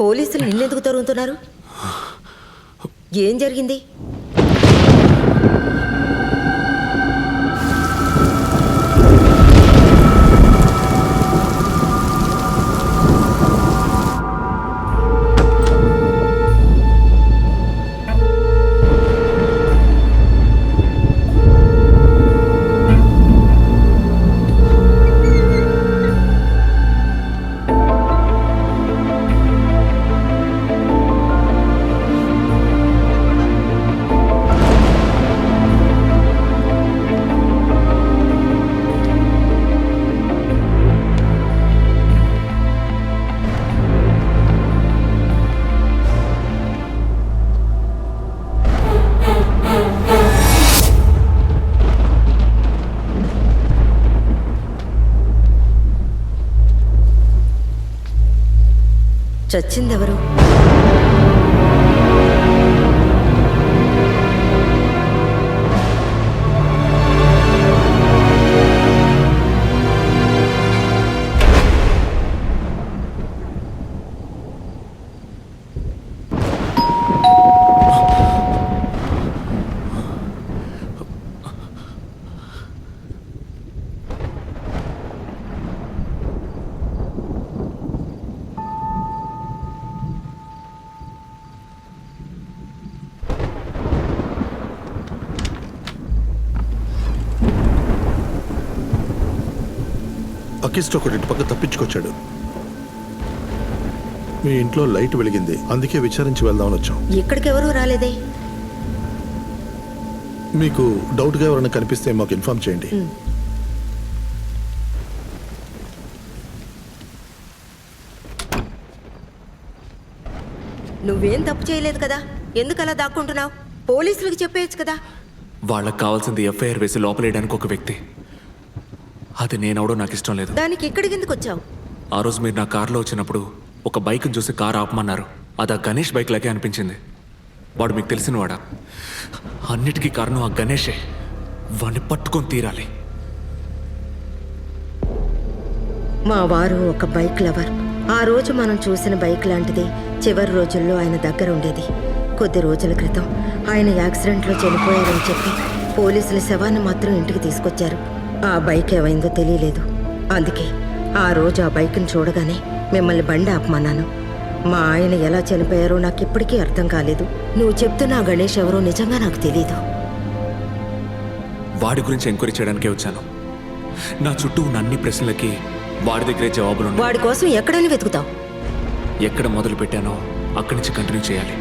పోలీసులు నిన్నెందుకు తరుగుతున్నారు? ఏం జరిగింది? చచ్చిందెవరు? అకిస్ట్ ఒకటి పక్క తప్పించుకొచ్చాడు. మీ ఇంట్లో లైట్ వెలిగింది, అందుకే విచారించి వెళ్దామని వచ్చాం. ఇక్కడికెవరూ రాలేదే. మీకు డౌట్గా ఎవరైనా కనిపిస్తే మాకు ఇన్ఫార్మ్ చేయండి. నువ్వేం తప్పు చేయలేదు కదా, ఎందుకు అలా దాక్కుంటున్నావు? పోలీసులకు చెప్పేయచ్చు కదా. వాళ్ళకి కావాల్సింది ఎఫ్ఐఆర్ వేసి లోపలేయడానికి ఒక వ్యక్తి. అది నేనవడో నాకు ఇష్టం లేదు. దానికి ఇక్కడికి ఎందుకు వచ్చావు? ఆ రోజు మీరు నా కారులో వచ్చినప్పుడు ఒక బైక్ని చూసి కారు ఆపమన్నారు. అది ఆ గణేష్ బైక్ లాగే అనిపించింది. వాడు మీకు తెలిసినవాడా? అన్నిటికీ కారణం ఆ గణేషే. వాడిని పట్టుకొని తీరాలి. మా వారు ఒక బైక్ లవర్. ఆ రోజు మనం చూసిన బైక్ లాంటిది చివరి రోజుల్లో ఆయన దగ్గర ఉండేది. కొద్ది రోజుల క్రితం ఆయన యాక్సిడెంట్లో చనిపోయారని చెప్పి పోలీసులు శవాన్ని మాత్రం ఇంటికి తీసుకొచ్చారు. ఆ బైక్ ఏమైందో తెలియలేదు. అందుకే ఆ రోజు ఆ బైక్ని చూడగానే మిమ్మల్ని బండి ఆపమన్నాను. మా ఆయన ఎలా చనిపోయారో నాకు ఇప్పటికీ అర్థం కాలేదు. నువ్వు చెప్తున్న గణేష్ ఎవరో నిజంగా నాకు తెలీదు. వాడి గురించి ఎంక్వైరీ చేయడానికే వచ్చాను. నా చుట్టూ ఉన్న అన్ని ప్రశ్నలకి వాడి దగ్గరే జవాబులు. వాడి కోసం ఎక్కడైనా వెతుకుతావు. ఎక్కడ మొదలు పెట్టానో అక్కడి నుంచి కంటిన్యూ చేయాలి.